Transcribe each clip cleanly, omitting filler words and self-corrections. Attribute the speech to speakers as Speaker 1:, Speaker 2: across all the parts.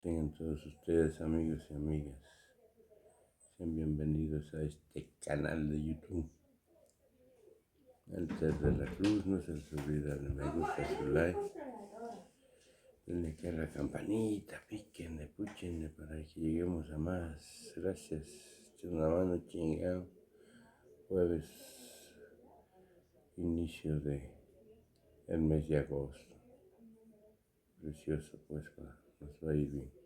Speaker 1: Tengan todos ustedes, amigos y amigas. Sean bienvenidos a este canal de YouTube. Antes de la cruz, no se les olvide darle me gusta, su like. Denle aquí a la campanita, píquenle, púchenle para que lleguemos a más. Gracias. Echen una mano chingado. Jueves, inicio de el mes de agosto. Precioso, pues, nos va a ir bien.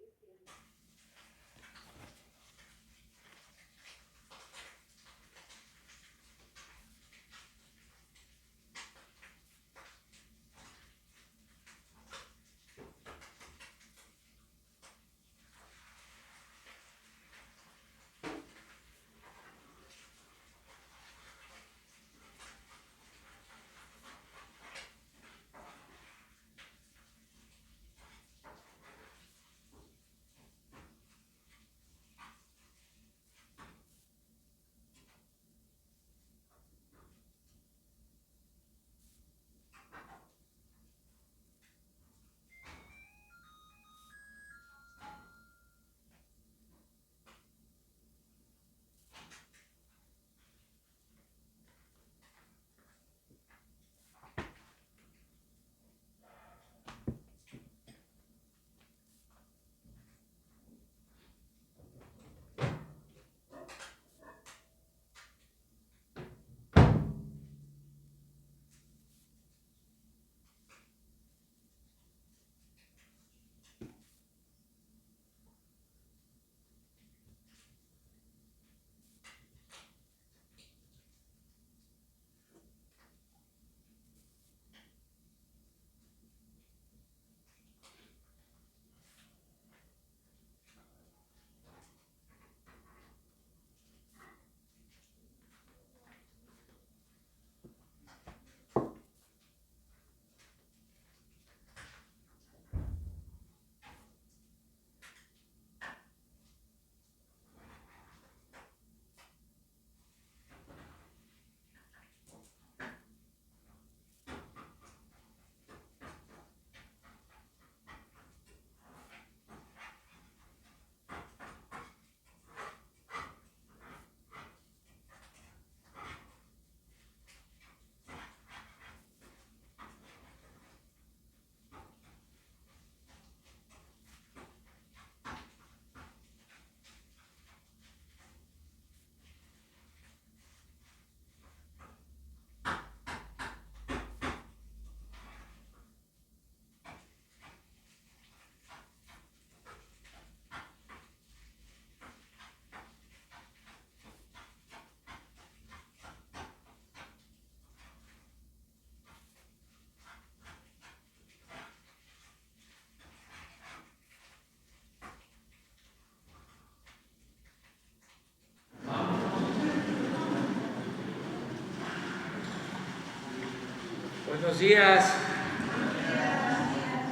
Speaker 2: Buenos días.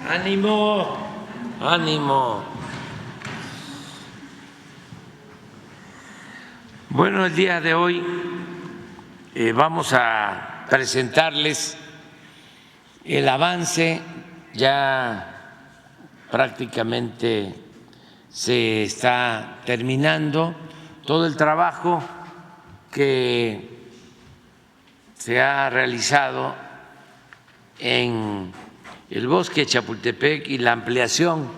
Speaker 2: Ánimo, ánimo. Bueno, el día de hoy vamos a presentarles el avance. Ya prácticamente se está terminando todo el trabajo que se ha realizado en el bosque de Chapultepec y la ampliación,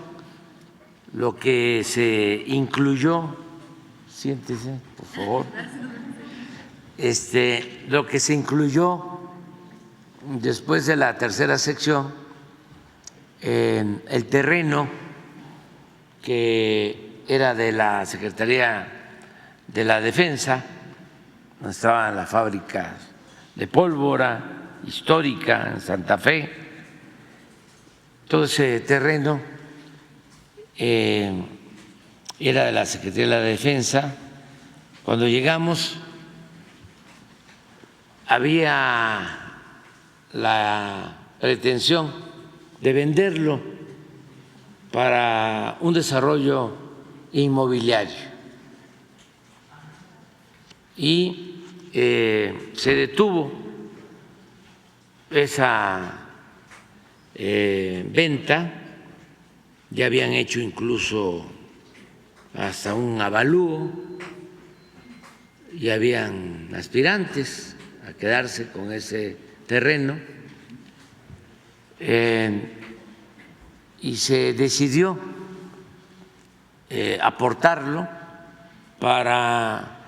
Speaker 2: lo que se incluyó, siéntese, por favor, lo que se incluyó después de la tercera sección, el terreno que era de la Secretaría de la Defensa, donde estaban las fábricas de pólvora histórica en Santa Fe, todo ese terreno era de la Secretaría de la Defensa. Cuando llegamos había la pretensión de venderlo para un desarrollo inmobiliario y se detuvo esa venta ya habían hecho incluso hasta un avalúo y habían aspirantes a quedarse con ese terreno, y se decidió aportarlo para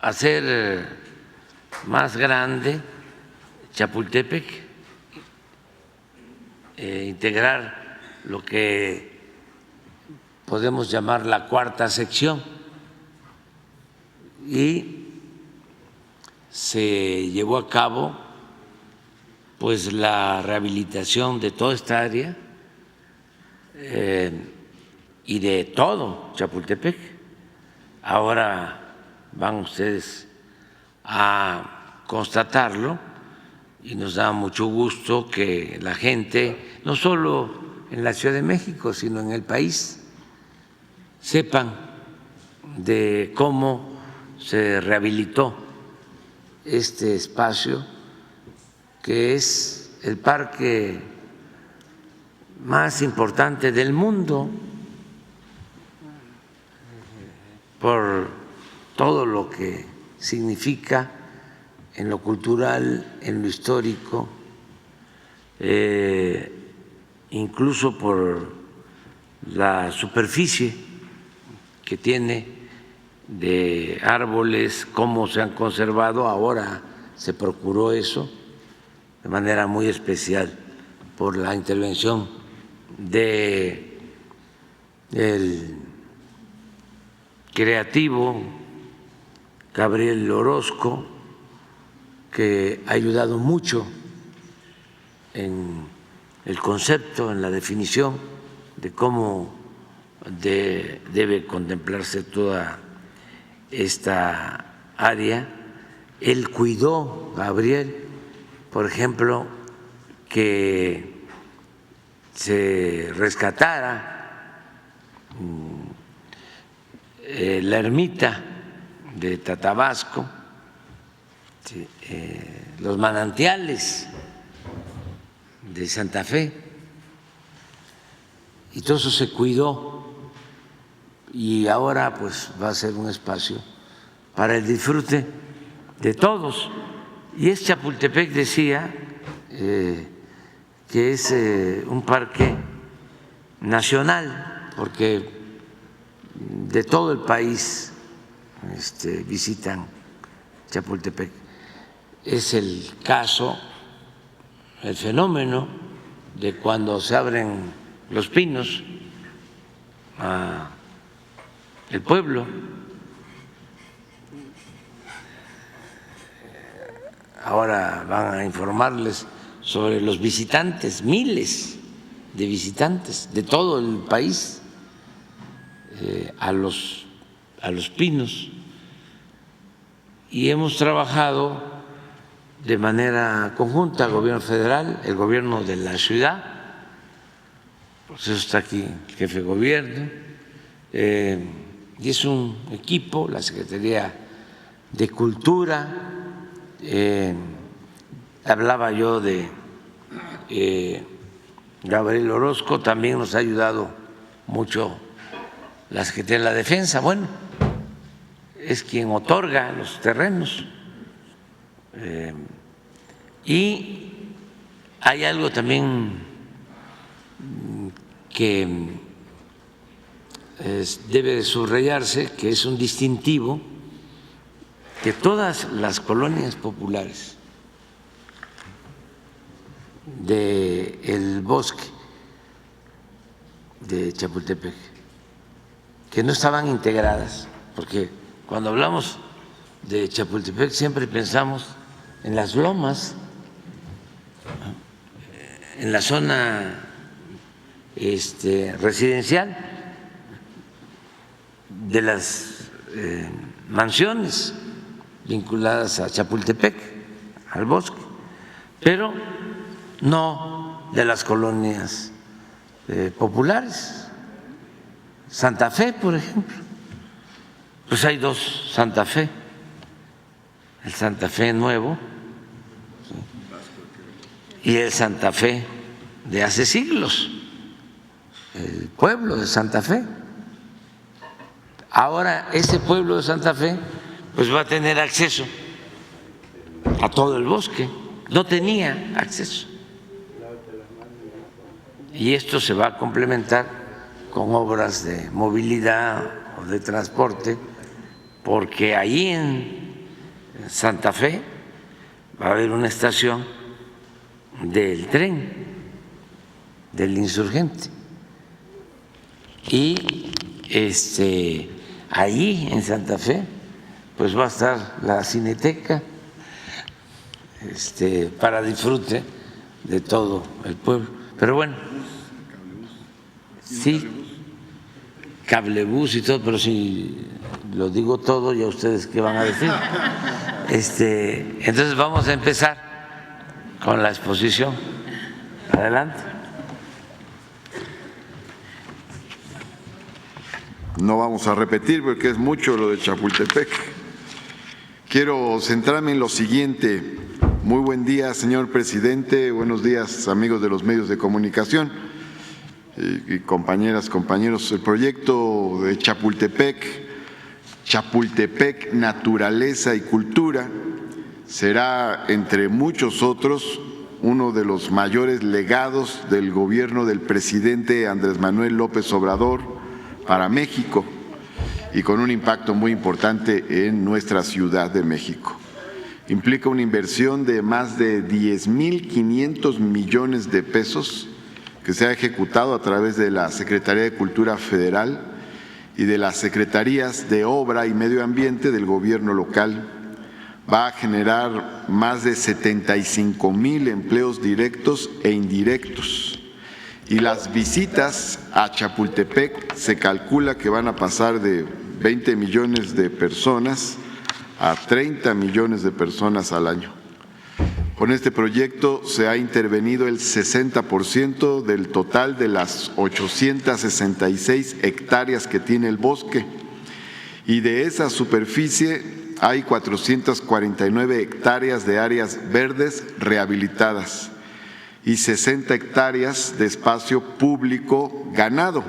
Speaker 2: hacer más grande Chapultepec, integrar lo que podemos llamar la cuarta sección, y se llevó a cabo pues la rehabilitación de toda esta área y de todo Chapultepec. Ahora van ustedes a constatarlo y nos da mucho gusto que la gente, no solo en la Ciudad de México, sino en el país, sepan de cómo se rehabilitó este espacio, que es el parque más importante del mundo por todo lo que significa en lo cultural, en lo histórico, incluso por la superficie que tiene de árboles, cómo se han conservado. Ahora se procuró eso de manera muy especial por la intervención del creativo Gabriel Orozco, que ha ayudado mucho en el concepto, en la definición de cómo debe contemplarse toda esta área. Él cuidó, Gabriel, por ejemplo, que se rescatara la ermita de Tatabasco, los manantiales de Santa Fe, y todo eso se cuidó, y ahora pues va a ser un espacio para el disfrute de todos. Y es Chapultepec, decía, que es un parque nacional, porque de todo el país visitan Chapultepec. Es el caso, el fenómeno de cuando se abren los pinos el pueblo. Ahora van a informarles sobre los visitantes, miles de visitantes de todo el país a los pinos, y hemos trabajado de manera conjunta, el gobierno federal, el gobierno de la ciudad, por eso está aquí el jefe de gobierno, y es un equipo, la Secretaría de Cultura. Hablaba yo de Gabriel Orozco, también nos ha ayudado mucho la Secretaría de la Defensa. Bueno, es quien otorga los terrenos. Y hay algo también que debe de subrayarse, que es un distintivo, que todas las colonias populares del Bosque de Chapultepec, que no estaban integradas, porque cuando hablamos de Chapultepec siempre pensamos en las lomas, en la zona residencial de las mansiones vinculadas a Chapultepec, al bosque, pero no de las colonias populares. Santa Fe, por ejemplo, pues hay dos Santa Fe, el Santa Fe nuevo y el Santa Fe de hace siglos, el pueblo de Santa Fe. Ahora ese pueblo de Santa Fe pues va a tener acceso a todo el bosque, no tenía acceso. Y esto se va a complementar con obras de movilidad o de transporte, porque ahí en Santa Fe va a haber una estación del tren, del Insurgente. Y ahí en Santa Fe pues va a estar la Cineteca para disfrute de todo el pueblo. Pero bueno, sí, cablebús y todo, pero si lo digo todo, ya ustedes qué van a decir. Entonces vamos a empezar con la exposición. Adelante.
Speaker 3: No vamos a repetir porque es mucho lo de Chapultepec. Quiero centrarme en lo siguiente. Muy buen día, señor presidente. Buenos días, amigos de los medios de comunicación y compañeras, compañeros. El proyecto de Chapultepec, Naturaleza y Cultura, será, entre muchos otros, uno de los mayores legados del gobierno del presidente Andrés Manuel López Obrador para México y con un impacto muy importante en nuestra Ciudad de México. Implica una inversión de más de 10.500 millones de pesos que se ha ejecutado a través de la Secretaría de Cultura Federal y de las Secretarías de Obra y Medio Ambiente del gobierno local. Va a generar más de 75,000 empleos directos e indirectos. Y las visitas a Chapultepec se calcula que van a pasar de 20 millones de personas a 30 millones de personas al año. Con este proyecto se ha intervenido el 60% del total de las 866 hectáreas que tiene el bosque, y de esa superficie hay 449 hectáreas de áreas verdes rehabilitadas y 60 hectáreas de espacio público ganado.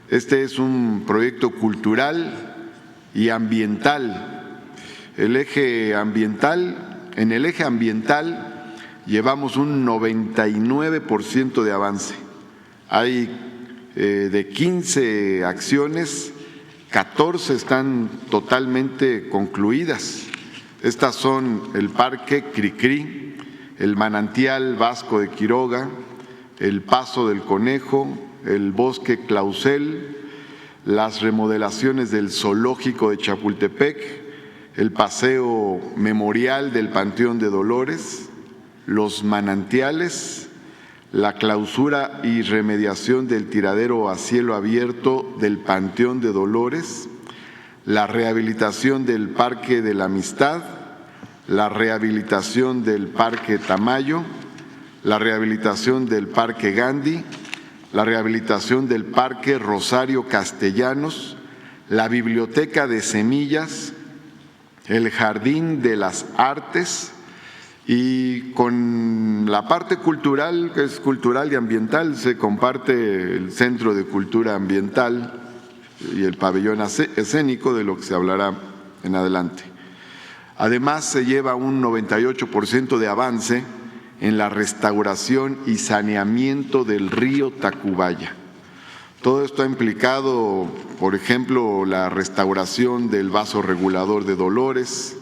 Speaker 3: Este es un proyecto cultural y ambiental. En el eje ambiental llevamos un 99% de avance. Hay de 15 acciones, 14 están totalmente concluidas. Estas son el Parque Cricri, el Manantial Vasco de Quiroga, el Paso del Conejo, el Bosque Clausel, las remodelaciones del Zoológico de Chapultepec, el Paseo Memorial del Panteón de Dolores, los manantiales, la clausura y remediación del tiradero a cielo abierto del Panteón de Dolores, la rehabilitación del Parque de la Amistad, la rehabilitación del Parque Tamayo, la rehabilitación del Parque Gandhi, la rehabilitación del Parque Rosario Castellanos, la Biblioteca de Semillas, el Jardín de las Artes, y con la parte cultural, que es cultural y ambiental, se comparte el Centro de Cultura Ambiental y el pabellón escénico, de lo que se hablará en adelante. Además, se lleva un 98% de avance en la restauración y saneamiento del río Tacubaya. Todo esto ha implicado, por ejemplo, la restauración del vaso regulador de Dolores,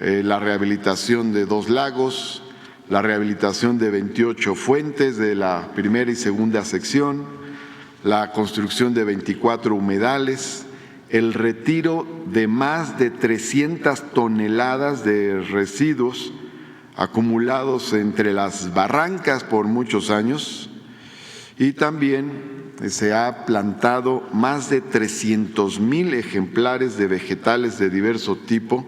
Speaker 3: la rehabilitación de 2 lagos, la rehabilitación de 28 fuentes de la primera y segunda sección, la construcción de 24 humedales, el retiro de más de 300 toneladas de residuos acumulados entre las barrancas por muchos años, y también se ha plantado más de 300,000 ejemplares de vegetales de diverso tipo,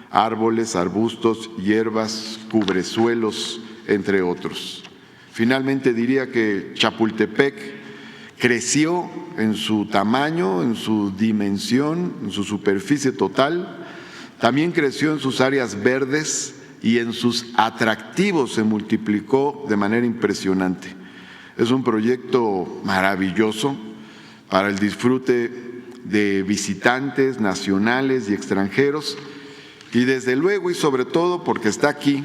Speaker 3: árboles, arbustos, hierbas, cubresuelos, entre otros. Finalmente diría que Chapultepec creció en su tamaño, en su dimensión, en su superficie total, también creció en sus áreas verdes y en sus atractivos se multiplicó de manera impresionante. Es un proyecto maravilloso para el disfrute de visitantes nacionales y extranjeros y desde luego y sobre todo porque está aquí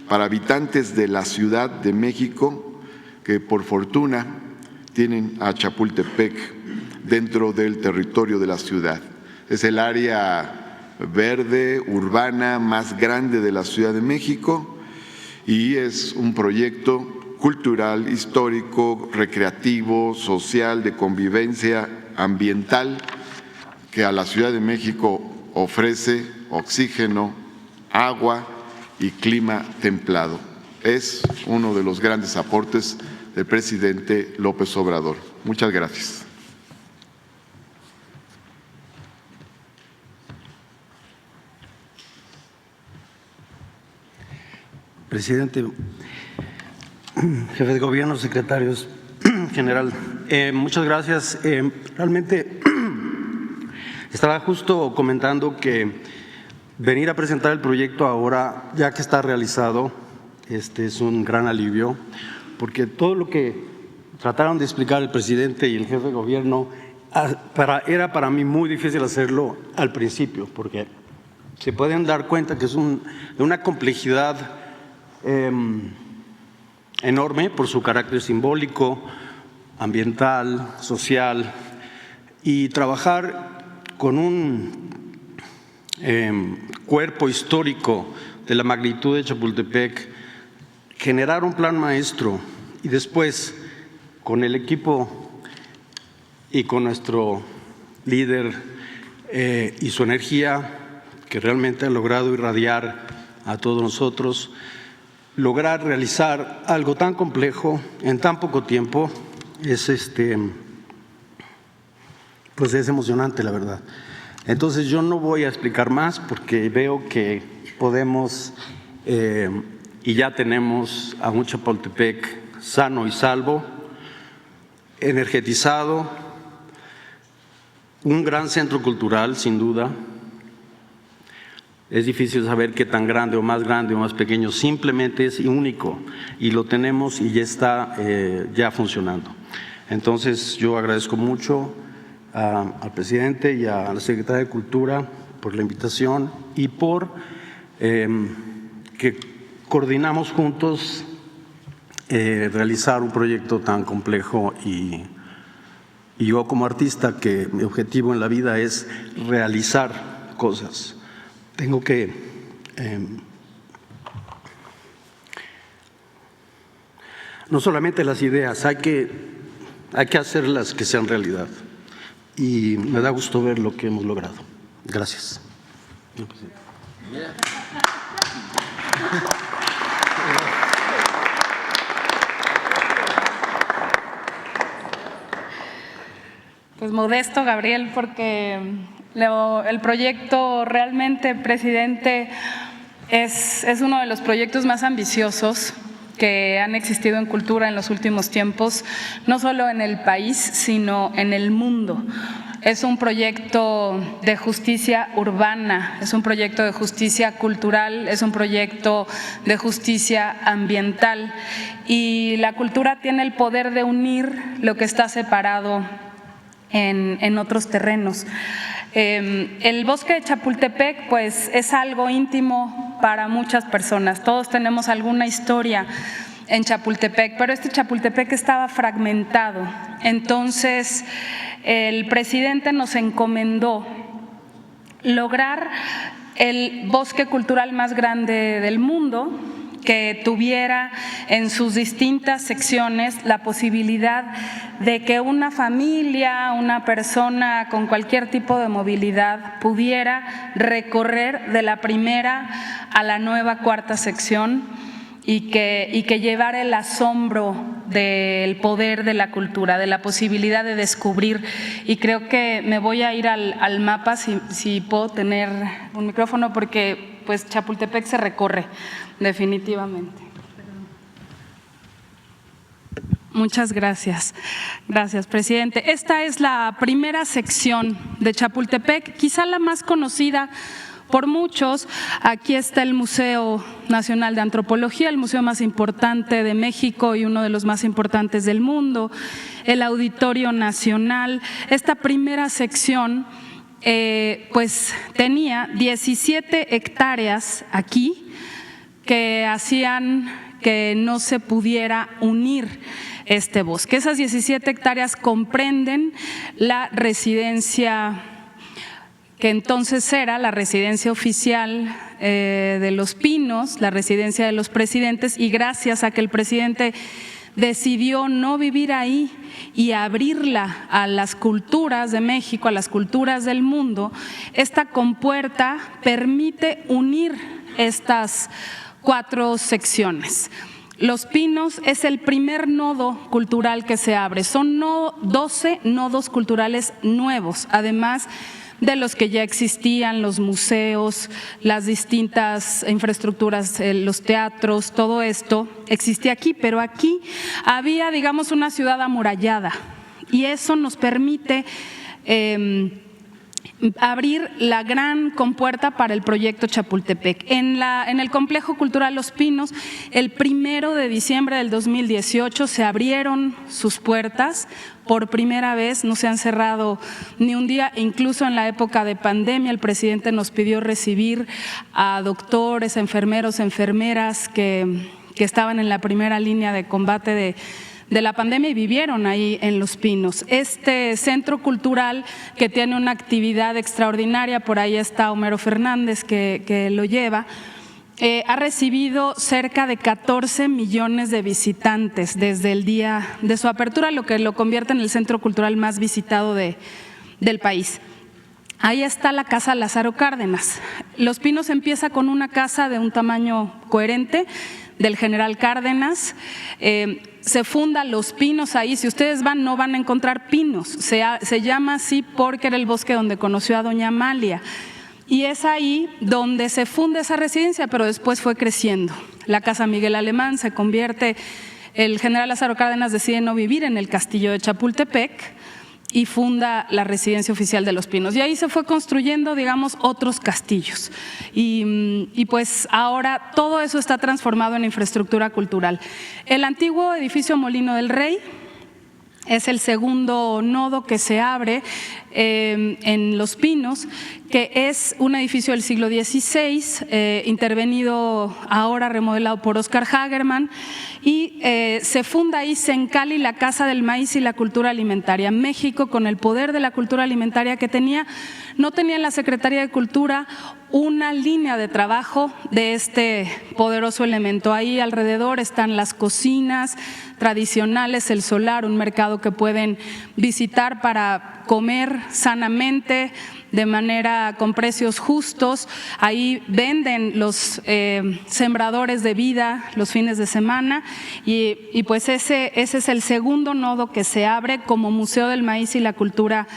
Speaker 3: para habitantes de la Ciudad de México que por fortuna tienen a Chapultepec dentro del territorio de la ciudad. Es el área verde, urbana más grande de la Ciudad de México y es un proyecto cultural, histórico, recreativo, social, de convivencia ambiental que a la Ciudad de México ofrece oxígeno, agua y clima templado. Es uno de los grandes aportes del presidente López Obrador. Muchas gracias.
Speaker 4: Presidente, jefe de gobierno, secretarios general, muchas gracias. Realmente estaba justo comentando que venir a presentar el proyecto ahora, ya que está realizado, es un gran alivio, porque todo lo que trataron de explicar el presidente y el jefe de gobierno era para mí muy difícil hacerlo al principio, porque se pueden dar cuenta que es de una complejidad enorme por su carácter simbólico, ambiental, social, y trabajar con un cuerpo histórico de la magnitud de Chapultepec, generar un plan maestro y después con el equipo y con nuestro líder y su energía que realmente ha logrado irradiar a todos nosotros, lograr realizar algo tan complejo en tan poco tiempo pues es emocionante, la verdad. Entonces yo no voy a explicar más porque veo que podemos y ya tenemos a un Chapultepec sano y salvo, energetizado, un gran centro cultural sin duda. Es difícil saber qué tan grande o más pequeño, simplemente es único y lo tenemos y ya está ya funcionando. Entonces yo agradezco mucho al presidente y a la secretaria de Cultura por la invitación y por que coordinamos juntos realizar un proyecto tan complejo y yo como artista que mi objetivo en la vida es realizar cosas. Tengo que no solamente las ideas, hay que hacerlas que sean realidad. Y me da gusto ver lo que hemos logrado. Gracias.
Speaker 5: Pues modesto, Gabriel, porque el proyecto realmente, presidente, es uno de los proyectos más ambiciosos que han existido en cultura en los últimos tiempos, no solo en el país, sino en el mundo. Es un proyecto de justicia urbana, es un proyecto de justicia cultural, es un proyecto de justicia ambiental y la cultura tiene el poder de unir lo que está separado en otros terrenos. El bosque de Chapultepec pues es algo íntimo para muchas personas, todos tenemos alguna historia en Chapultepec, pero este Chapultepec estaba fragmentado. Entonces el presidente nos encomendó lograr el bosque cultural más grande del mundo, que tuviera en sus distintas secciones la posibilidad de que una familia, una persona con cualquier tipo de movilidad pudiera recorrer de la primera a la nueva cuarta sección y que llevara el asombro del poder de la cultura, de la posibilidad de descubrir. Y creo que me voy a ir al mapa, si puedo tener un micrófono, porque pues Chapultepec se recorre definitivamente. Muchas gracias. Gracias, presidente. Esta es la primera sección de Chapultepec, quizá la más conocida por muchos. Aquí está el Museo Nacional de Antropología, el museo más importante de México y uno de los más importantes del mundo, el Auditorio Nacional. Esta primera sección pues tenía 17 hectáreas aquí que hacían que no se pudiera unir este bosque. Esas 17 hectáreas comprenden la residencia que entonces era la residencia oficial de Los Pinos, la residencia de los presidentes, y gracias a que el presidente decidió no vivir ahí y abrirla a las culturas de México, a las culturas del mundo, esta compuerta permite unir estas 4 secciones. Los Pinos es el primer nodo cultural que se abre, son 12 nodos culturales nuevos, además de los que ya existían, los museos, las distintas infraestructuras, los teatros, todo esto existía aquí, pero aquí había, digamos, una ciudad amurallada y eso nos permite abrir la gran compuerta para el proyecto Chapultepec. En el Complejo Cultural Los Pinos, el 1 de diciembre del 2018 se abrieron sus puertas por primera vez, no se han cerrado ni un día, incluso en la época de pandemia el presidente nos pidió recibir a doctores, enfermeros, enfermeras que estaban en la primera línea de combate de la pandemia y vivieron ahí en Los Pinos. Este centro cultural que tiene una actividad extraordinaria, por ahí está Homero Fernández que lo lleva, ha recibido cerca de 14 millones de visitantes desde el día de su apertura, lo que lo convierte en el centro cultural más visitado del país. Ahí está la Casa Lázaro Cárdenas. Los Pinos empieza con una casa de un tamaño coherente del general Cárdenas. Se funda Los Pinos ahí. Si ustedes van, no van a encontrar pinos. Se llama así porque era el bosque donde conoció a doña Amalia. Y es ahí donde se funda esa residencia, pero después fue creciendo. La Casa Miguel Alemán se convierte, el general Lázaro Cárdenas decide no vivir en el castillo de Chapultepec y funda la residencia oficial de Los Pinos. Y ahí se fue construyendo, digamos, otros castillos. Y pues ahora todo eso está transformado en infraestructura cultural. El antiguo edificio Molino del Rey es el segundo nodo que se abre en Los Pinos, que es un edificio del siglo XVI, intervenido ahora, remodelado por Oscar Hagerman, y se funda ahí Sencali, la Casa del Maíz y la Cultura Alimentaria. México, con el poder de la cultura alimentaria que tenía, no tenía en la Secretaría de Cultura una línea de trabajo de este poderoso elemento. Ahí alrededor están las cocinas tradicionales, el solar, un mercado que pueden visitar para comer sanamente, de manera con precios justos. Ahí venden los sembradores de vida los fines de semana y pues ese es el segundo nodo que se abre como Museo del Maíz y la Cultura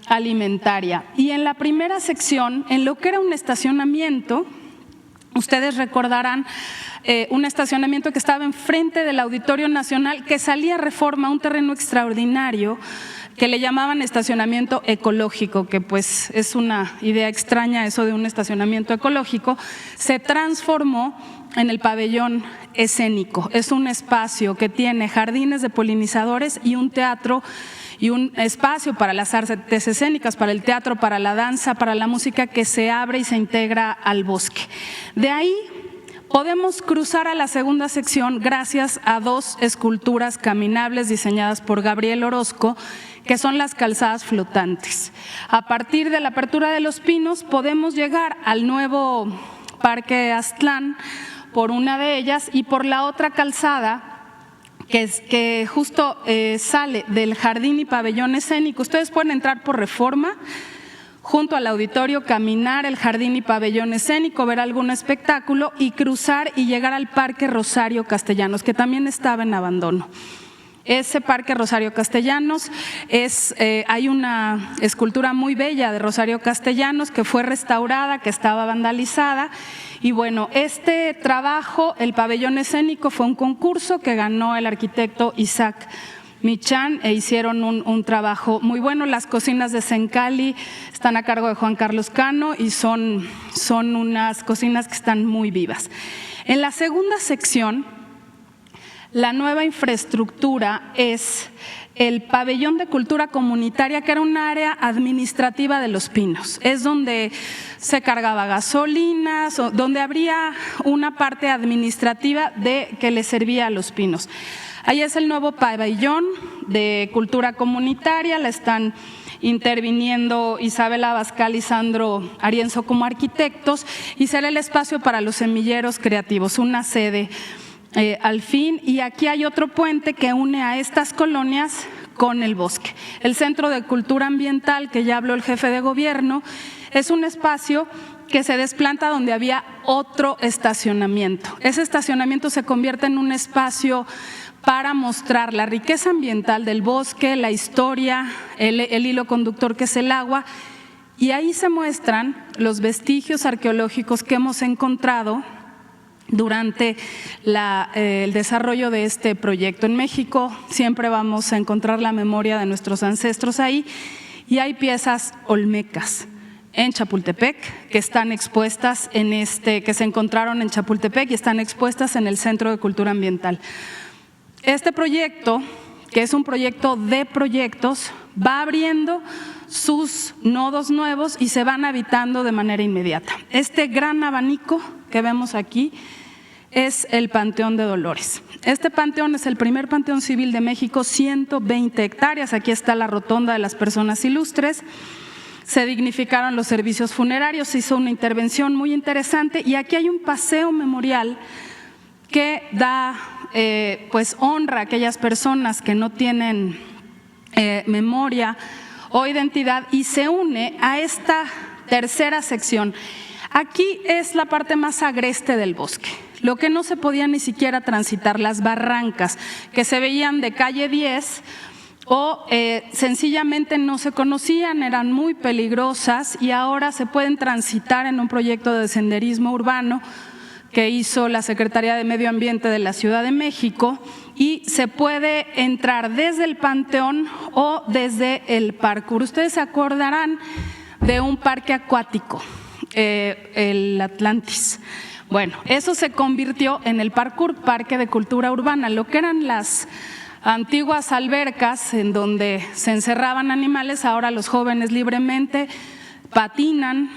Speaker 5: Alimentaria. Y en la primera sección, en lo que era un estacionamiento, ustedes recordarán un estacionamiento que estaba enfrente del Auditorio Nacional, que salía Reforma, un terreno extraordinario que le llamaban estacionamiento ecológico, que pues es una idea extraña eso de un estacionamiento ecológico. Se transformó en el pabellón escénico. Es un espacio que tiene jardines de polinizadores y un teatro y un espacio para las artes escénicas, para el teatro, para la danza, para la música, que se abre y se integra al bosque. De ahí podemos cruzar a la segunda sección gracias a 2 esculturas caminables diseñadas por Gabriel Orozco, que son las calzadas flotantes. A partir de la apertura de Los Pinos podemos llegar al nuevo Parque Aztlán por una de ellas, y por la otra calzada que justo sale del jardín y pabellón escénico. Ustedes pueden entrar por Reforma, junto al auditorio, caminar el jardín y pabellón escénico, ver algún espectáculo y cruzar y llegar al Parque Rosario Castellanos, que también estaba en abandono. Ese Parque Rosario Castellanos hay una escultura muy bella de Rosario Castellanos que fue restaurada, que estaba vandalizada. Y bueno, este trabajo, el pabellón escénico, fue un concurso que ganó el arquitecto Isaac Michan e hicieron un trabajo muy bueno. Las cocinas de Sencali están a cargo de Juan Carlos Cano y son unas cocinas que están muy vivas. En la segunda sección, la nueva infraestructura es el pabellón de cultura comunitaria, que era un área administrativa de Los Pinos. Es donde se cargaba gasolinas, donde habría una parte administrativa que le servía a Los Pinos. Ahí es el nuevo pabellón de cultura comunitaria, la están interviniendo Isabel Abascal y Sandro Arienzo como arquitectos, y será el espacio para los semilleros creativos, una sede al fin. Y aquí hay otro puente que une a estas colonias con el bosque. El Centro de Cultura Ambiental, que ya habló el jefe de gobierno, es un espacio que se desplanta donde había otro estacionamiento. Ese estacionamiento se convierte en un espacio para mostrar la riqueza ambiental del bosque, la historia, el hilo conductor que es el agua, y ahí se muestran los vestigios arqueológicos que hemos encontrado durante el desarrollo de este proyecto. En México siempre vamos a encontrar la memoria de nuestros ancestros ahí, y hay piezas olmecas en Chapultepec que están expuestas que se encontraron en Chapultepec y están expuestas en el Centro de Cultura Ambiental. Este proyecto, que es un proyecto de proyectos, va abriendo sus nodos nuevos y se van habitando de manera inmediata. Este gran abanico que vemos aquí es el Panteón de Dolores. Este panteón es el primer panteón civil de México, 120 hectáreas. Aquí está la rotonda de las personas ilustres. Se dignificaron los servicios funerarios, se hizo una intervención muy interesante, y aquí hay un paseo memorial que da pues honra a aquellas personas que no tienen memoria o identidad, y se une a esta tercera sección. Aquí es la parte más agreste del bosque, lo que no se podía ni siquiera transitar, las barrancas que se veían de calle 10 o sencillamente no se conocían, eran muy peligrosas, y ahora se pueden transitar en un proyecto de senderismo urbano que hizo la Secretaría de Medio Ambiente de la Ciudad de México, y se puede entrar desde el Panteón o desde el parkour. Ustedes se acordarán de un parque acuático, el Atlantis. Bueno, eso se convirtió en el parkour, Parque de Cultura Urbana. Lo que eran las antiguas albercas en donde se encerraban animales, ahora los jóvenes libremente patinan.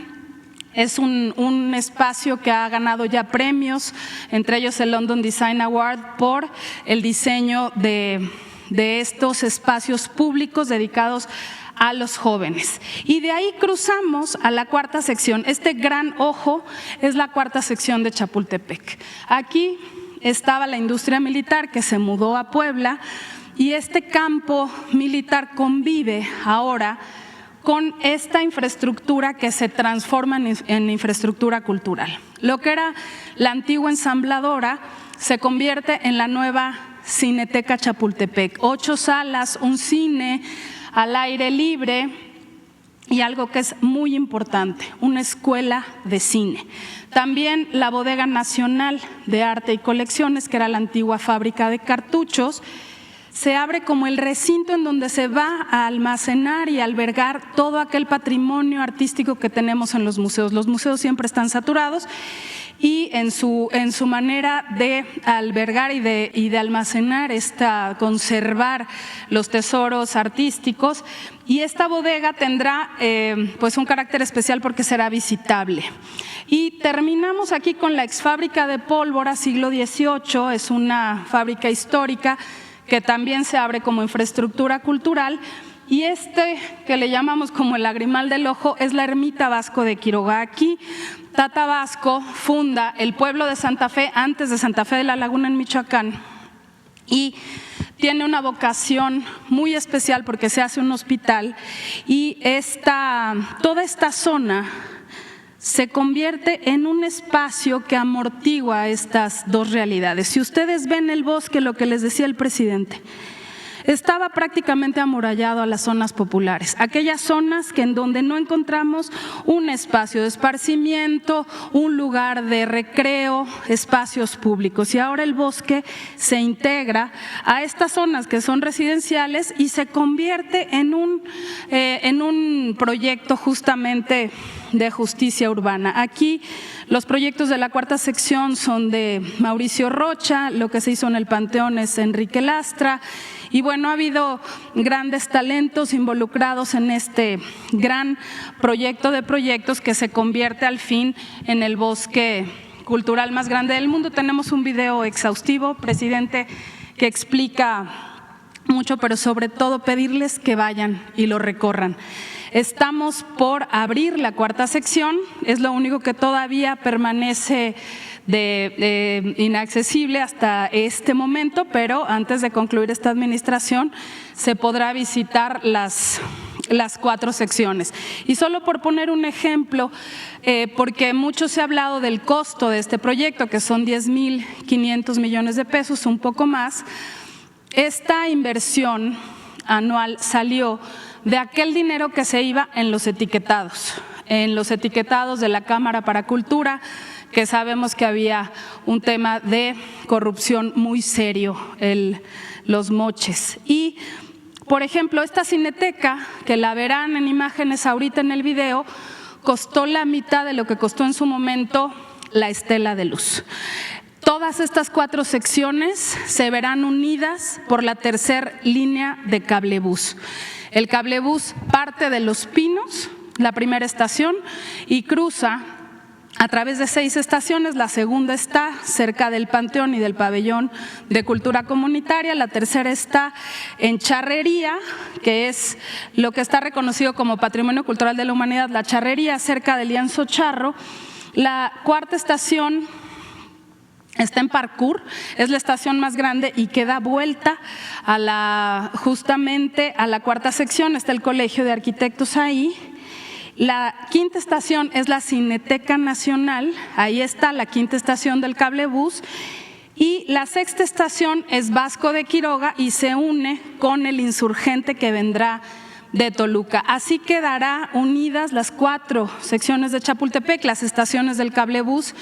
Speaker 5: Es un espacio que ha ganado ya premios, entre ellos el London Design Award, por el diseño de estos espacios públicos dedicados a los jóvenes. Y de ahí cruzamos a la cuarta sección. Este gran ojo es la cuarta sección de Chapultepec. Aquí estaba la industria militar que se mudó a Puebla, y este campo militar convive ahora con esta infraestructura que se transforma en infraestructura cultural. Lo que era la antigua ensambladora se convierte en la nueva Cineteca Chapultepec. 8 salas, un cine al aire libre y algo que es muy importante, una escuela de cine. También la Bodega Nacional de Arte y Colecciones, que era la antigua fábrica de cartuchos, se abre como el recinto en donde se va a almacenar y albergar todo aquel patrimonio artístico que tenemos en los museos. Los museos siempre están saturados, y en su manera de albergar y de almacenar, conservar los tesoros artísticos, y esta bodega tendrá pues un carácter especial porque será visitable. Y terminamos aquí con la exfábrica de pólvora, siglo XVIII, es una fábrica histórica que también se abre como infraestructura cultural, y que le llamamos como el lagrimal del ojo es la ermita Vasco de Quiroga. Aquí Tata Vasco funda el pueblo de Santa Fe, antes de Santa Fe de la Laguna en Michoacán, y tiene una vocación muy especial porque se hace un hospital, y toda esta zona se convierte en un espacio que amortigua estas dos realidades. Si ustedes ven el bosque, lo que les decía el presidente, estaba prácticamente amurallado a las zonas populares, aquellas zonas que en donde no encontramos un espacio de esparcimiento, un lugar de recreo, espacios públicos. Y ahora el bosque se integra a estas zonas que son residenciales y se convierte en un proyecto justamente de justicia urbana. Aquí los proyectos de la cuarta sección son de Mauricio Rocha, lo que se hizo en el Panteón es Enrique Lastra, y bueno, ha habido grandes talentos involucrados en este gran proyecto de proyectos que se convierte al fin en el bosque cultural más grande del mundo. Tenemos un video exhaustivo, presidente, que explica mucho, pero sobre todo pedirles que vayan y lo recorran. Estamos por abrir la cuarta sección, es lo único que todavía permanece inaccesible hasta este momento, pero antes de concluir esta administración se podrá visitar las 4 secciones. Y solo por poner un ejemplo, porque mucho se ha hablado del costo de este proyecto, que son 10,500 millones de pesos, un poco más. Esta inversión anual salió de aquel dinero que se iba en los etiquetados de la Cámara para Cultura, que sabemos que había un tema de corrupción muy serio, los moches. Y, por ejemplo, esta cineteca, que la verán en imágenes ahorita en el video, costó la mitad de lo que costó en su momento la Estela de Luz. Todas estas 4 secciones se verán unidas por la tercera línea de cablebús. El cablebús parte de Los Pinos, la primera estación, y cruza a través de 6 estaciones. La segunda está cerca del Panteón y del Pabellón de Cultura Comunitaria. La tercera está en Charrería, que es lo que está reconocido como Patrimonio Cultural de la Humanidad, la Charrería, cerca del Lienzo Charro. La cuarta estación está en Parkour, es la estación más grande y que da vuelta justamente a la cuarta sección. Está el Colegio de Arquitectos ahí. La quinta estación es la Cineteca Nacional, ahí está la quinta estación del cablebús. Y la sexta estación es Vasco de Quiroga y se une con el Insurgente que vendrá de Toluca. Así quedará unidas las 4 secciones de Chapultepec. Las estaciones del cablebús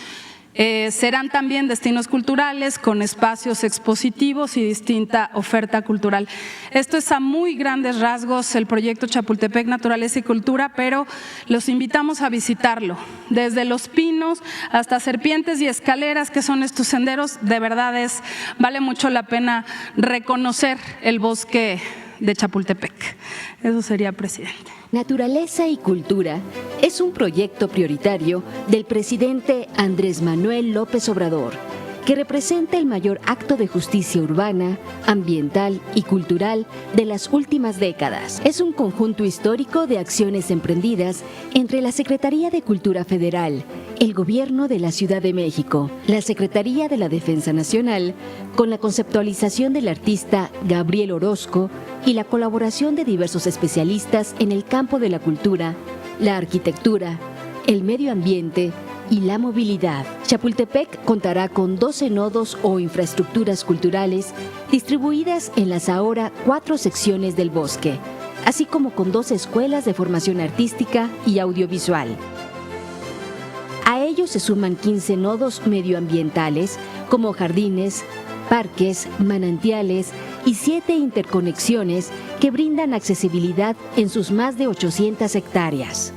Speaker 5: serán también destinos culturales con espacios expositivos y distinta oferta cultural. Esto es a muy grandes rasgos el proyecto Chapultepec Naturaleza y Cultura, pero los invitamos a visitarlo. Desde Los Pinos hasta Serpientes y Escaleras, que son estos senderos, de verdad vale mucho la pena reconocer el bosque de Chapultepec. Eso sería, presidente.
Speaker 6: Naturaleza y Cultura es un proyecto prioritario del presidente Andrés Manuel López Obrador, que representa el mayor acto de justicia urbana, ambiental y cultural de las últimas décadas. Es un conjunto histórico de acciones emprendidas entre la Secretaría de Cultura Federal, el Gobierno de la Ciudad de México, la Secretaría de la Defensa Nacional, con la conceptualización del artista Gabriel Orozco y la colaboración de diversos especialistas en el campo de la cultura, la arquitectura, el medio ambiente y la movilidad. Chapultepec contará con 12 nodos o infraestructuras culturales distribuidas en las ahora 4 secciones del bosque, así como con 2 escuelas de formación artística y audiovisual. A ellos se suman 15 nodos medioambientales como jardines, parques, manantiales y 7 interconexiones que brindan accesibilidad en sus más de 800 hectáreas.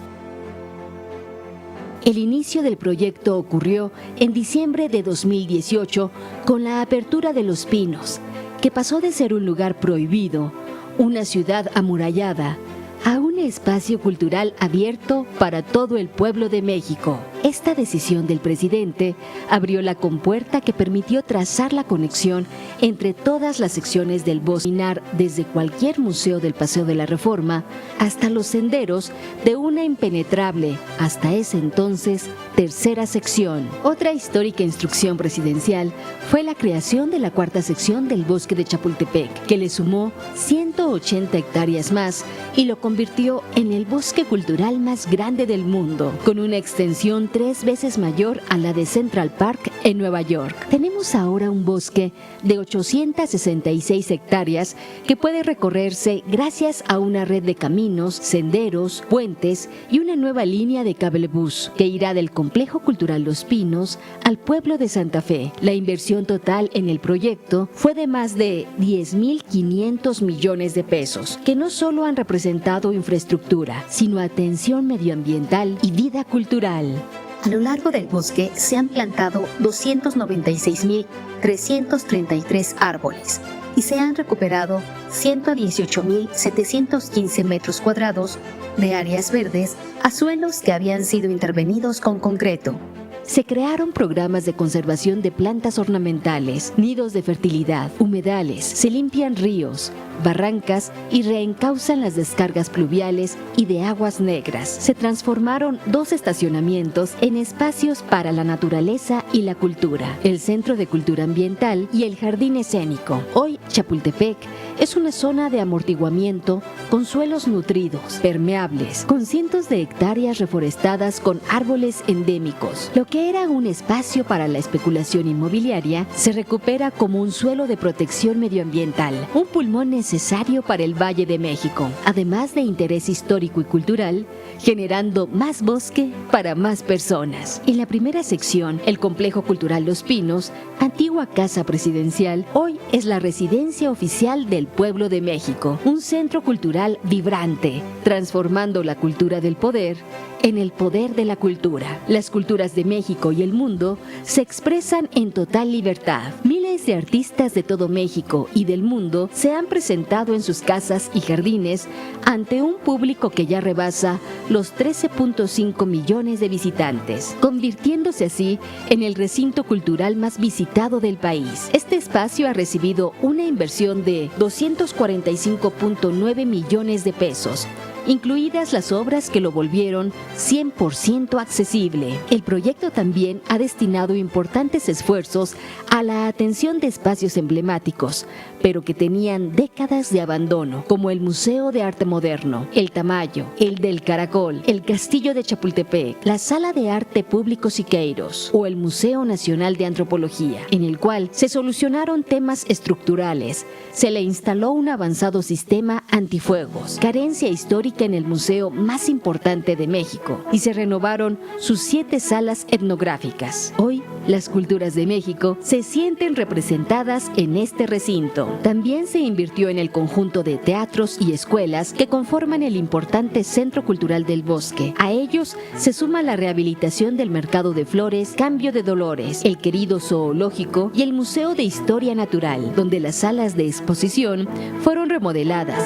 Speaker 6: El inicio del proyecto ocurrió en diciembre de 2018 con la apertura de Los Pinos, que pasó de ser un lugar prohibido, una ciudad amurallada, a un espacio cultural abierto para todo el pueblo de México. Esta decisión del presidente abrió la compuerta que permitió trazar la conexión entre todas las secciones del bosque, desde cualquier museo del Paseo de la Reforma hasta los senderos de una impenetrable, hasta ese entonces, tercera sección. Otra histórica instrucción presidencial fue la creación de la cuarta sección del bosque de Chapultepec, que le sumó 180 hectáreas más y lo convirtió en el bosque cultural más grande del mundo, con una extensión 3 veces mayor a la de Central Park en Nueva York. Tenemos ahora un bosque de 866 hectáreas que puede recorrerse gracias a una red de caminos, senderos, puentes y una nueva línea de cablebús que irá del Complejo Cultural Los Pinos al pueblo de Santa Fe. La inversión total en el proyecto fue de más de 10.500 millones de pesos, que no solo han representado infraestructura, sino atención medioambiental y vida cultural.
Speaker 7: A lo largo del bosque se han plantado 296.333 árboles y se han recuperado 118.715 metros cuadrados de áreas verdes a suelos que habían sido intervenidos con concreto.
Speaker 6: Se crearon programas de conservación de plantas ornamentales, nidos de fertilidad, humedales, se limpian ríos, barrancas y reencauzan las descargas pluviales y de aguas negras. Se transformaron 2 estacionamientos en espacios para la naturaleza y la cultura, el Centro de Cultura Ambiental y el Jardín Escénico. Hoy, Chapultepec es una zona de amortiguamiento con suelos nutridos, permeables, con cientos de hectáreas reforestadas con árboles endémicos. Lo que era un espacio para la especulación inmobiliaria se recupera como un suelo de protección medioambiental, un pulmón necesario para el Valle de México, además de interés histórico y cultural, generando más bosque para más personas. En la primera sección, el Complejo Cultural Los Pinos, antigua casa presidencial, hoy es la residencia oficial del pueblo de México, un centro cultural vibrante, transformando la cultura del poder en el poder de la cultura. Las culturas de México y el mundo se expresan en total libertad. Miles de artistas de todo México y del mundo se han presentado en sus casas y jardines ante un público que ya rebasa los 13.5 millones de visitantes, convirtiéndose así en el recinto cultural más visitado del país. Este espacio ha recibido una inversión de 245.9 millones de pesos, incluidas las obras que lo volvieron 100% accesible. El proyecto también ha destinado importantes esfuerzos a la atención de espacios emblemáticos, pero que tenían décadas de abandono, como el Museo de Arte Moderno, el Tamayo, el del Caracol, el Castillo de Chapultepec, la Sala de Arte Público Siqueiros o el Museo Nacional de Antropología, en el cual se solucionaron temas estructurales, se le instaló un avanzado sistema antifuegos, carencia histórica en el museo más importante de México, y se renovaron sus 7 salas etnográficas. Hoy, las culturas de México se sienten representadas en este recinto. También se invirtió en el conjunto de teatros y escuelas que conforman el importante Centro Cultural del Bosque. A ellos se suma la rehabilitación del Mercado de Flores, Cambio de Dolores, el querido Zoológico y el Museo de Historia Natural, donde las salas de exposición fueron remodeladas.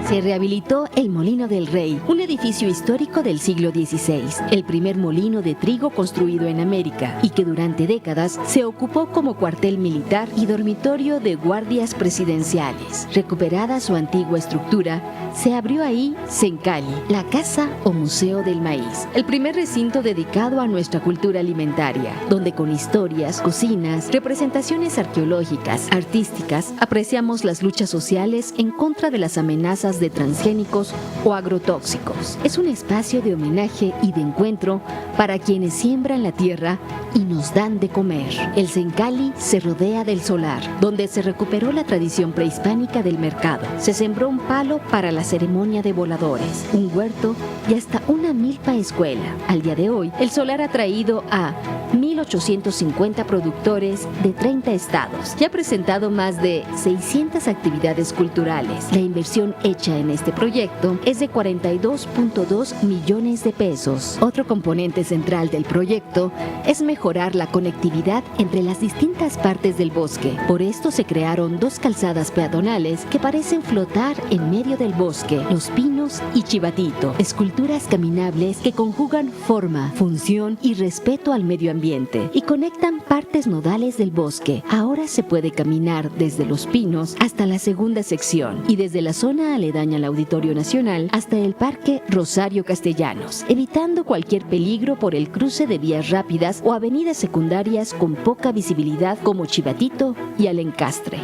Speaker 6: Se rehabilitó el Molino del Rey, un edificio histórico del siglo XVI, el primer molino de trigo construido en América y que durante décadas se ocupó como cuartel militar y dormitorio de guardias presidenciales. Recuperada su antigua estructura, se abrió ahí Sencali, la Casa o Museo del Maíz, el primer recinto dedicado a nuestra cultura alimentaria, donde con historias, cocinas, representaciones arqueológicas, artísticas, apreciamos las luchas sociales en contra de las amenazas de transgénicos o agrotóxicos. Es un espacio de homenaje y de encuentro para quienes siembran la tierra y nos dan de comer. El Sencali se rodea del solar, donde se recuperó la tradición prehispánica del mercado. Se sembró un palo para la ceremonia de voladores, un huerto y hasta una milpa escuela. Al día de hoy, el solar ha traído a 1.850 productores de 30 estados y ha presentado más de 600 actividades culturales. La inversión hecha en este proyecto es de 42.2 millones de pesos. Otro componente central del proyecto es mejorar la conectividad entre las distintas partes del bosque. Por esto se crearon 2 calzadas peatonales que parecen flotar en medio del bosque, Los Pinos y Chivatito, esculturas caminables que conjugan forma, función y respeto al medio ambiente y conectan partes nodales del bosque. Ahora se puede caminar desde Los Pinos hasta la segunda sección y desde la zona aledaña al Auditorio Nacional hasta el Parque Rosario Castellanos, evitando cualquier peligro por el cruce de vías rápidas o avenidas secundarias con poca visibilidad como Chivatito y Alencastre.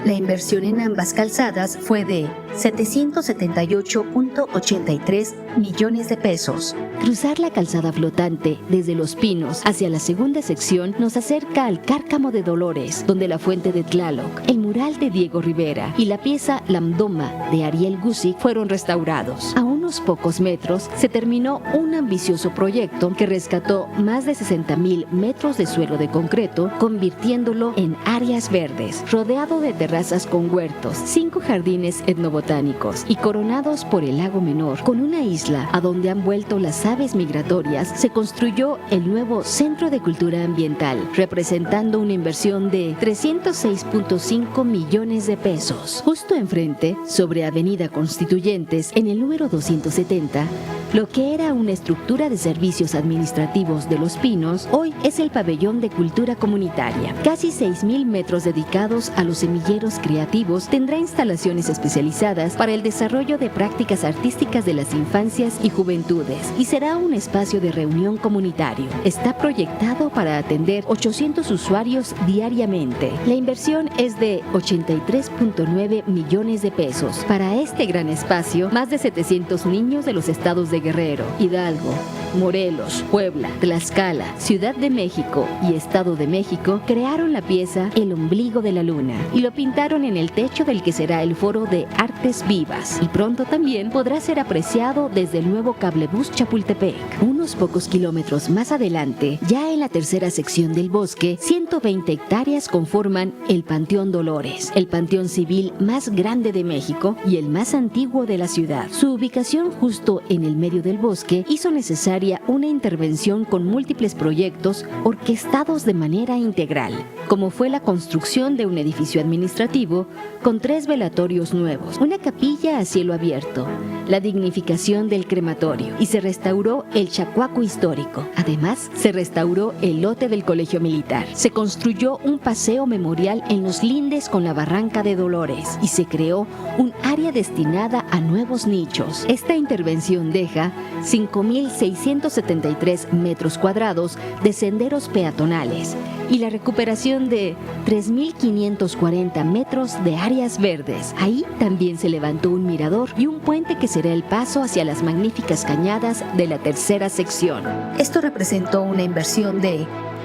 Speaker 7: La inversión en ambas calzadas fue de 778.83 millones de pesos.
Speaker 6: Cruzar la calzada flotante desde Los Pinos hacia la segunda sección nos acerca al Cárcamo de Dolores, donde la fuente de Tlaloc, el mural de Diego Rivera y la pieza Lamdoma de Ariel Guzik fueron restaurados. A unos pocos metros se terminó un ambicioso proyecto que rescató más de 60,000 metros de suelo de concreto, convirtiéndolo en áreas verdes, rodeado de terrazas con huertos, 5 jardines etnobotánicos y coronados por el lago Menor, con una isla a donde han vuelto las aves migratorias. Se construyó el nuevo Centro de Cultura Ambiental, representando una inversión de 306.5 millones de pesos. Justo enfrente, sobre Avenida Constituyentes, en el número 270, lo que era una estructura de servicios administrativos de Los Pinos, hoy es el Pabellón de Cultura Comunitaria. Casi 6,000 metros dedicados a los semilleros creativos, tendrá instalaciones especializadas para el desarrollo de prácticas artísticas de las infancias y juventudes y será un espacio de reunión comunitario. Está proyectado para atender 800 usuarios diariamente. La inversión es de 83.9 millones de pesos. Para este gran espacio, más de 700 niños de los estados de Guerrero, Hidalgo, Morelos, Puebla, Tlaxcala, Ciudad de México y Estado de México crearon la pieza El ombligo de la luna y lo pintaron en el techo del que será el Foro de Artes Vivas, y pronto también podrá ser apreciado desde el nuevo cablebús Chapultepec. Unos pocos kilómetros más adelante, ya en la tercera sección del bosque, 120 hectáreas conforman el Panteón Dolores, el panteón civil más grande de México y el más antiguo de la ciudad. Su ubicación justo en el medio del bosque hizo necesaria una intervención con múltiples proyectos orquestados de manera integral, como fue la construcción de un edificio administrativo con 3 velatorios nuevos, una capilla a cielo abierto, la dignificación del crematorio y se restauró el Chacuaco histórico. Además, se restauró el lote del Colegio Militar. Se construyó un paseo memorial en los lindes con la Barranca de Dolores y se creó un área destinada a nuevos nichos. Esta intervención deja 5,673 metros cuadrados de senderos peatonales y la recuperación de 3,540 metros de áreas verdes. Ahí también se levantó un mirador y un puente que será el paso hacia las magníficas cañadas de la tercera sección.
Speaker 7: Esto representó una inversión de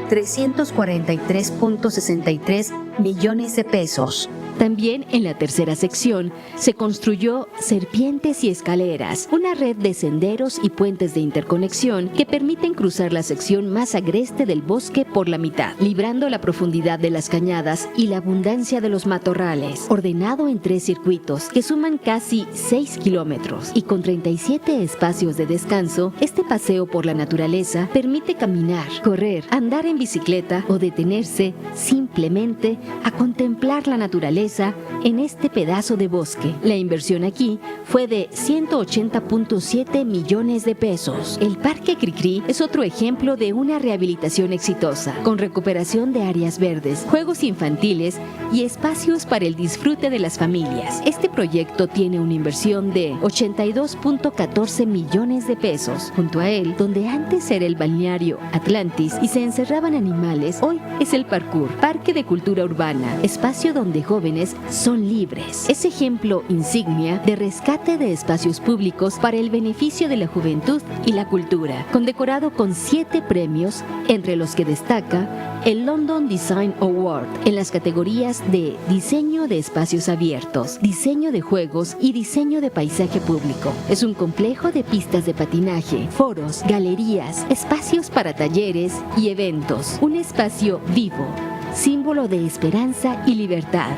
Speaker 7: 343.63 millones de pesos.
Speaker 6: También en la tercera sección se construyó Serpientes y Escaleras, una red de senderos y puentes de interconexión que permiten cruzar la sección más agreste del bosque por la mitad, librando la profundidad de las cañadas y la abundancia de los matorrales, ordenado en 3 circuitos que suman casi 6 kilómetros y con 37 espacios de descanso. Este paseo por la naturaleza permite caminar, correr, andar en bicicleta o detenerse simplemente a contemplar la naturaleza en este pedazo de bosque. La inversión aquí fue de 180.7 millones de pesos. El Parque Cricri es otro ejemplo de una rehabilitación exitosa, con recuperación de áreas verdes, juegos infantiles y espacios para el disfrute de las familias. Este proyecto tiene una inversión de 82.14 millones de pesos. Junto a él, donde antes era el balneario Atlantis y se encerraban animales, hoy es el Parkour, Parque de Cultura Urbana, espacio donde jóvenes son libres. Es ejemplo insignia de rescate de espacios públicos para el beneficio de la juventud y la cultura, condecorado con 7 premios, entre los que destaca el London Design Award en las categorías de diseño de espacios abiertos, diseño de juegos y diseño de paisaje público. Es un complejo de pistas de patinaje, foros, galerías, espacios para talleres y eventos, un espacio vivo, símbolo de esperanza y libertad.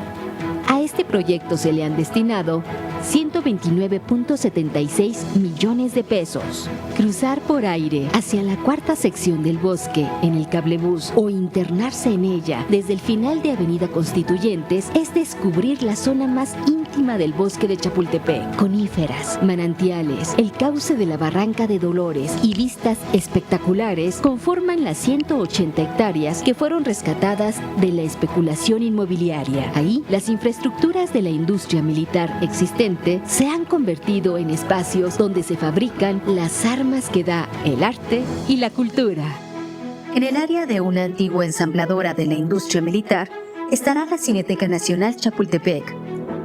Speaker 6: A este proyecto se le han destinado 129.76 millones de pesos. Cruzar por aire hacia la cuarta sección del bosque en el cablebús o internarse en ella desde el final de Avenida Constituyentes es descubrir la zona más íntima del bosque de Chapultepec. Coníferas, manantiales, el cauce de la Barranca de Dolores y vistas espectaculares conforman las 180 hectáreas que fueron rescatadas de la especulación inmobiliaria. Ahí, las infraestructuras de la industria militar existente se han convertido en espacios donde se fabrican las armas que da el arte y la cultura.
Speaker 7: En el área de una antigua ensambladora de la industria militar, estará la Cineteca Nacional Chapultepec,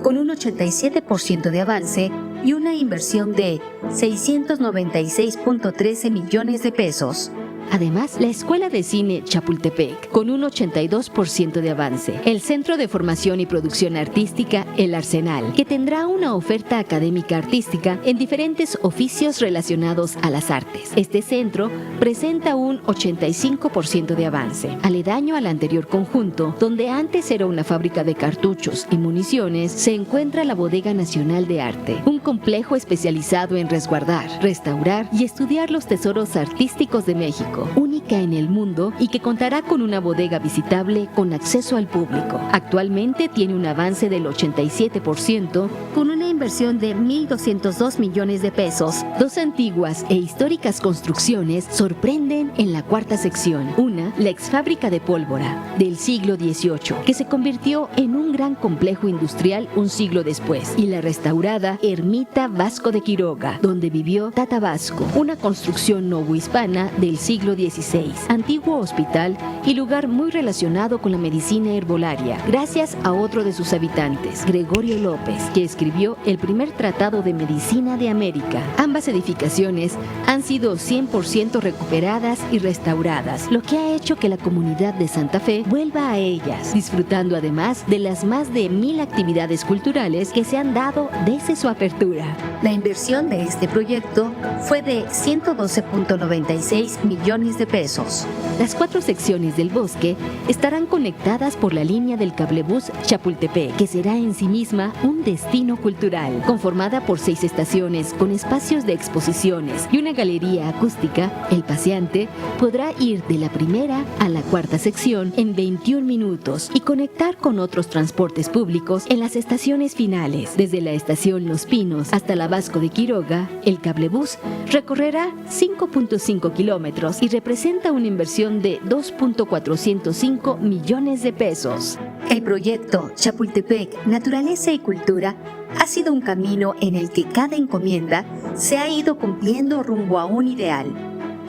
Speaker 7: con un 87% de avance y una inversión de 696.13 millones de pesos.
Speaker 6: Además, la Escuela de Cine Chapultepec, con un 82% de avance. El Centro de Formación y Producción Artística El Arsenal, que tendrá una oferta académica artística en diferentes oficios relacionados a las artes. Este centro presenta un 85% de avance. Aledaño al anterior conjunto, donde antes era una fábrica de cartuchos y municiones, se encuentra la Bodega Nacional de Arte, un complejo especializado en resguardar, restaurar y estudiar los tesoros artísticos de México, única en el mundo y que contará con una bodega visitable con acceso al público. Actualmente tiene un avance del 87%,
Speaker 7: con una inversión de 1.202 millones de pesos.
Speaker 6: Dos antiguas e históricas construcciones sorprenden en la cuarta sección. Una, la exfábrica de pólvora del siglo XVIII, que se convirtió en un gran complejo industrial un siglo después, y la restaurada Ermita Vasco de Quiroga, donde vivió Tata Vasco, una construcción novohispana del siglo XVI, antiguo hospital y lugar muy relacionado con la medicina herbolaria, gracias a otro de sus habitantes, Gregorio López, que escribió el primer tratado de medicina de América. Ambas edificaciones han sido 100% recuperadas y restauradas, lo que ha hecho que la comunidad de Santa Fe vuelva a ellas, disfrutando además de las más de 1,000 actividades culturales que se han dado desde su apertura.
Speaker 7: La inversión de este proyecto fue de 112.96 millones de pesos.
Speaker 6: Las 4 secciones del bosque estarán conectadas por la línea del cablebús Chapultepec, que será en sí misma un destino cultural, conformada por 6 estaciones con espacios de exposiciones y una galería acústica. El paseante podrá ir de la primera a la cuarta sección en 21 minutos y conectar con otros transportes públicos en las estaciones finales. Desde la estación Los Pinos hasta la Vasco de Quiroga, el cablebús recorrerá 5.5 kilómetros y representa una inversión de 2.405 millones de pesos.
Speaker 7: El proyecto Chapultepec, Naturaleza y Cultura ha sido un camino en el que cada encomienda se ha ido cumpliendo rumbo a un ideal: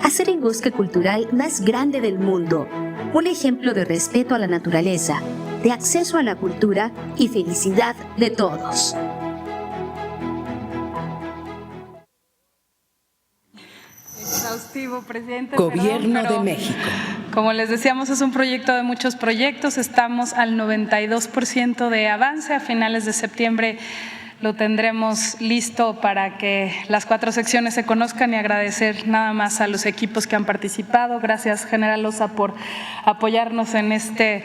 Speaker 7: hacer el bosque cultural más grande del mundo, un ejemplo de respeto a la naturaleza, de acceso a la cultura y felicidad de todos.
Speaker 5: Exhaustivo, presidente.
Speaker 8: Gobierno de México.
Speaker 5: Como les decíamos, es un proyecto de muchos proyectos. Estamos al 92% de avance. A finales de septiembre lo tendremos listo para que las 4 secciones se conozcan, y agradecer nada más a los equipos que han participado. Gracias, General Loza, por apoyarnos en este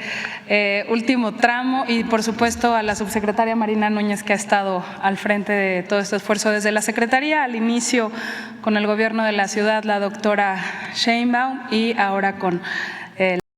Speaker 5: último tramo, y por supuesto a la subsecretaria Marina Núñez, que ha estado al frente de todo este esfuerzo desde la Secretaría, al inicio con el gobierno de la ciudad, la doctora Sheinbaum, y ahora con